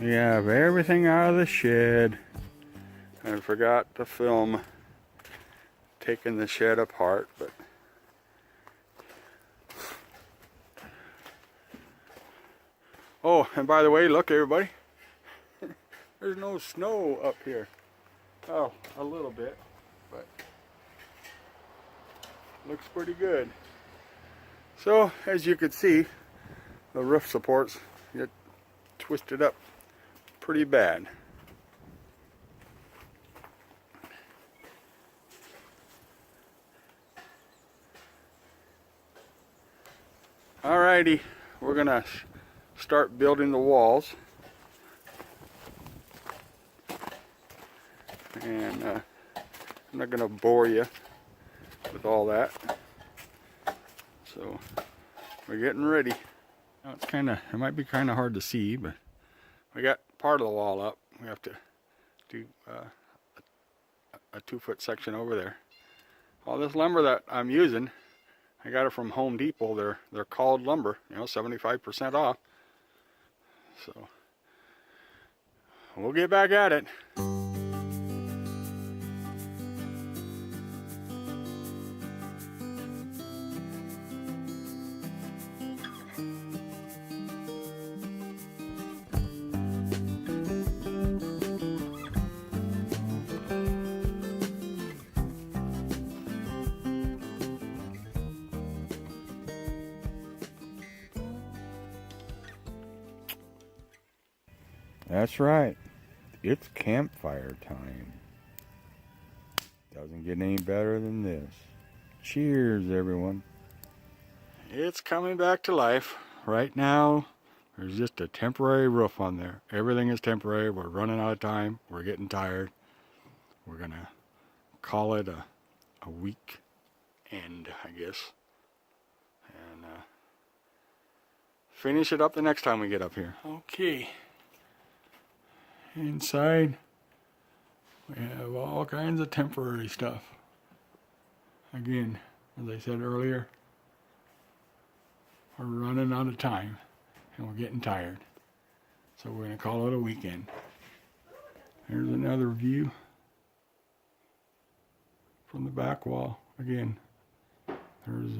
We have everything out of the shed. I forgot to film taking the shed apart, but oh, and by the way, look everybody, there's no snow up here. Oh, a little bit, but looks pretty good. So as you can see, the roof supports get twisted up pretty bad. Alrighty, we're gonna start building the walls, and I'm not gonna bore you with all that. So we're getting ready. Now it might be kind of hard to see, but we got part of the wall up. We have to do a 2-foot section over there. All this lumber that I'm using, I got it from Home Depot. They're called lumber, 75% off. So we'll get back at it. That's right, it's campfire time. Doesn't get any better than this. Cheers, everyone. It's coming back to life. Right now, there's just a temporary roof on there. Everything is temporary. We're running out of time. We're getting tired. We're gonna call it a week end, I guess. And finish it up the next time we get up here. Okay. Inside, we have all kinds of temporary stuff. Again, as I said earlier, we're running out of time and we're getting tired. So we're going to call it a weekend. Here's another view from the back wall. Again, there's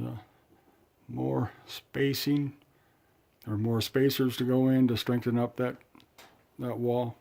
more spacing, or more spacers to go in to strengthen up that wall.